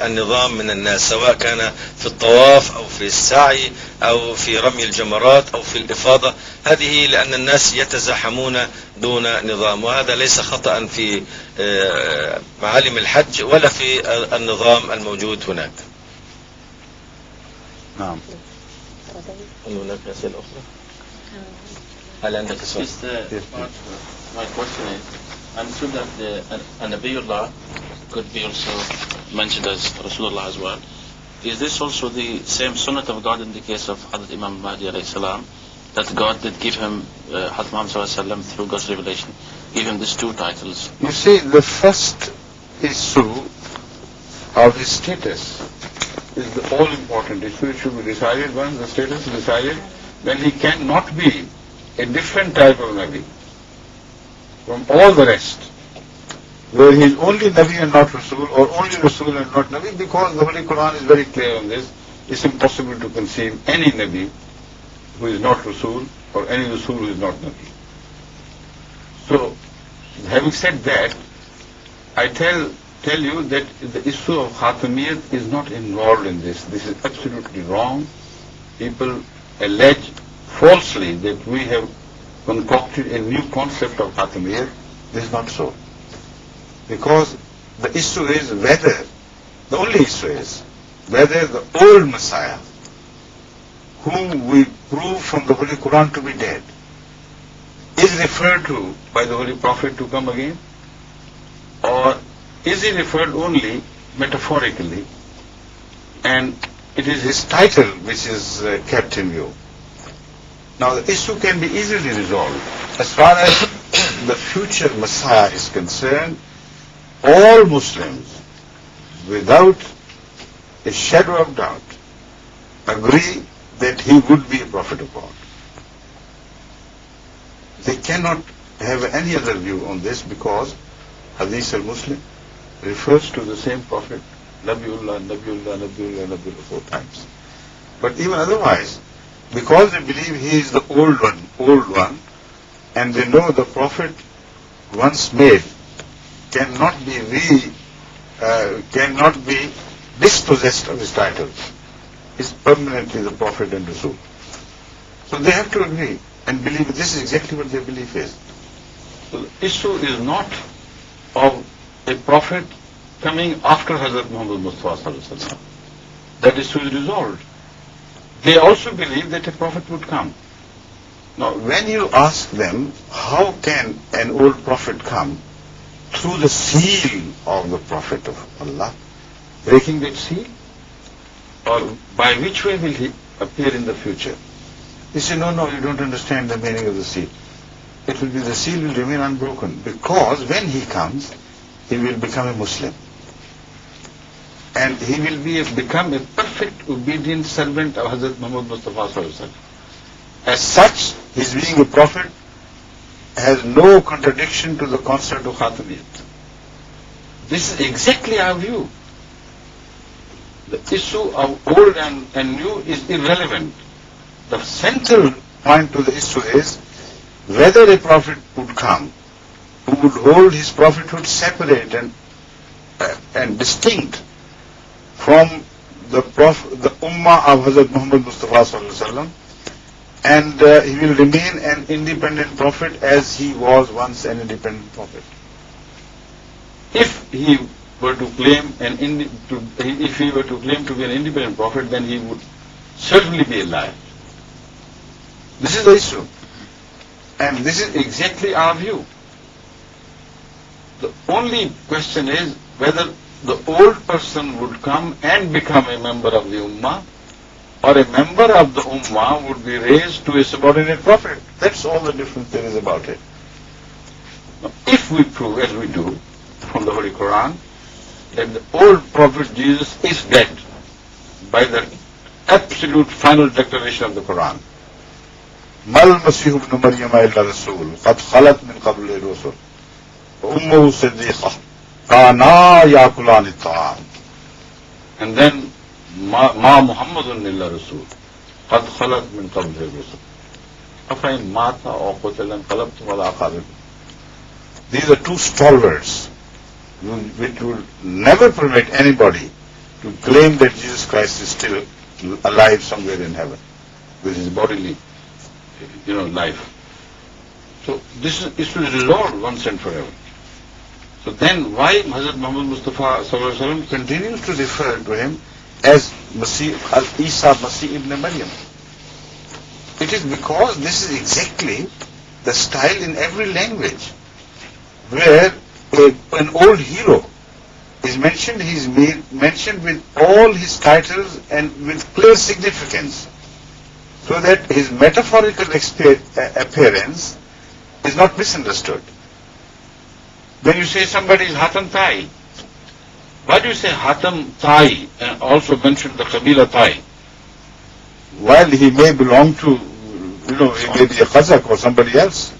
النظام من الناس، سواء كان في الطواف أو في السعي أو في رمي الجمرات أو في الإفاضة. هذه لأن الناس يتزاحمون دون نظام، وهذا ليس خطأ في معالم الحج ولا في النظام الموجود هناك. نعم. هل هناك أسئلة أخرى؟ هل عندك سؤال؟ My question is, I'm sure that a Nabiyullah could be also mentioned as Rasulullah as well. Is this also the same sunnah of God in the case of Hadrat Imam Mahdi alayhi salam, that God did give him, Hadrat Muhammad sallallahu alayhi wa sallam, through God's revelation, give him these two titles? You see, the first issue of his status is the all-important issue. It should be decided. Once the status is decided, then he cannot be a different type of Nabi from all the rest, where he is only Nabi and not Rasul, or only Rasul and not Nabi, because the Holy Quran is very clear on this. It's impossible to conceive any Nabi who is not Rasul, or any Rasul who is not Nabi. So, having said that, I tell you that the issue of Khatamiyat is not involved in this. This is absolutely wrong. People allege falsely that we have concocted a new concept of Khatamiyat. This is not so. Because the issue is whether, the only issue is whether the old Messiah, whom we prove from the Holy Quran to be dead, is referred to by the Holy Prophet to come again, or is he referred only metaphorically, and it is his title which is kept in view. Now the issue can be easily resolved. As far as the future Messiah is concerned, all Muslims, without a shadow of doubt, agree that he would be a prophet of God. They cannot have any other view on this, because Hadith al-Muslim refers to the same prophet, Nabiullah, Nabiullah, Nabiullah, Nabiullah 4 times. But even otherwise, because they believe he is the old one, and they know the prophet once made cannot be dispossessed of his title. Is permanently the prophet and Rasul. So they have to agree and believe it. This is exactly what their belief is. The issue is not of a prophet coming after Hazrat Muhammad Mustafa Sallallahu Alaihi Wasallam. That issue is resolved. They also believe that a prophet would come. Now, when you ask them, how can an old prophet come? Through the seal of the Prophet of Allah. Breaking that seal? Or by which way will he appear in the future? They say, no, you don't understand the meaning of the seal. It will be, the seal will remain unbroken, because when he comes, he will become a Muslim. And he will become a perfect obedient servant of Hazrat Muhammad Mustafa Sallallahu Alaihi Wasallam. As such, his being a prophet has no contradiction to the concept of Khatamiyat. This is exactly our view. The issue of old and new is irrelevant. The central point to the issue is whether a prophet would come who would hold his prophethood separate and distinct from the Ummah of Hazrat Muhammad Mustafa Sallallahu Alaihi Wasallam, and he will remain an independent prophet as he was once an independent prophet. If he were to claim to be an independent prophet, then he would certainly be a liar. This is the issue, and this is exactly our view. The only question is whether the old person would come and become a member of the Ummah, or a member of the Ummah would be raised to a subordinate prophet. That's all the difference there is about it. Now, if we prove, as we do, from the Holy Quran, that the old prophet Jesus is dead by the absolute final declaration of the Quran, Mal Masih ibn Maryam illa Rasul, qad khalat min qabli rusul, ummuhu siddiqah, kana yakulani ta'am. And then Ma Muhammadun illa Rasul, qad khalat min qabli rusul. Afain mata aw qutila qalabtum ala aqabikum. These are two stalwarts which will never permit anybody to claim that Jesus Christ is still alive somewhere in heaven with his bodily, life. So this issue is resolved once and forever. So then why Hazrat Muhammad Mustafa Sallallahu Alaihi Wasallam continues to refer to him as Isa Masih ibn Maryam? It is because this is exactly the style in every language where an old hero is mentioned. He is mentioned with all his titles and with clear significance, so that his metaphorical appearance is not misunderstood. When you say somebody is Hatam Tai, why do you say Hatam Tai and also mention the Qabila Tai? While he may belong to, he may be a Khazak or somebody else.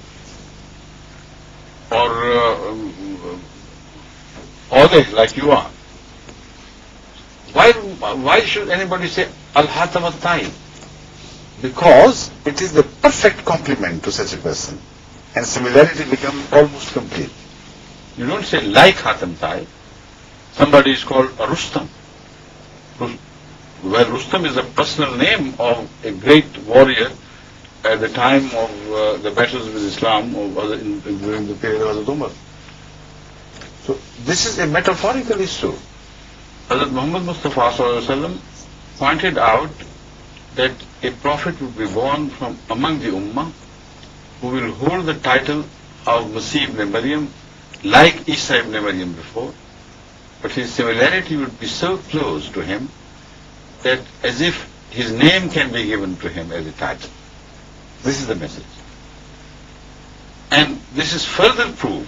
Or like you are. Why should anybody say Al-Hatam Al-Tai? Because it is the perfect complement to such a person, and similarity becomes almost complete. You don't say like Hatam Tai. Somebody is called a Rustam. Well, Rustam is a personal name of a great warrior at the time of the battles with Islam during the period of Hazrat Umar. So this is a metaphorical issue. Hazrat Muhammad Mustafa Sallallahu Alaihi Wasallam pointed out that a prophet would be born from among the Ummah who will hold the title of Masih ibn Maryam like Isa ibn Maryam before, but his similarity would be so close to him that as if his name can be given to him as a title. This is the message. And this is further proved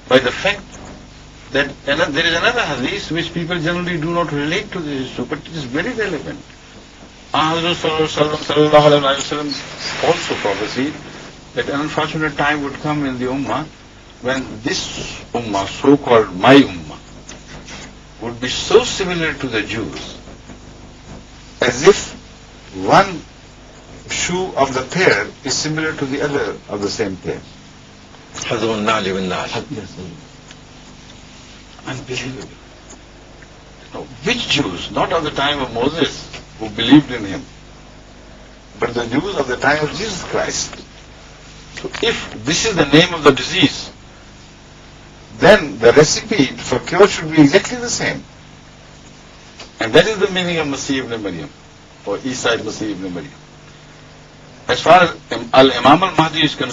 by the fact that there is another hadith which people generally do not relate to this issue, but it is very relevant. Hazrat Sallallahu Alaihi Wasallam also prophesied that an unfortunate time would come in the Ummah when this Ummah, so-called my Ummah, would be so similar to the Jews as if one shoe of the pair is similar to the other of the same pair. Unbelievable. Now, which Jews? Not of the time of Moses, who believed in him, but the Jews of the time of Jesus Christ. So if this is the name of the disease, then the recipe for cure should be exactly the same. And that is the meaning of Masih ibn Maryam, or Isa ibn Masih ibn Maryam. As far as Al-Imam al-Mahdi is concerned,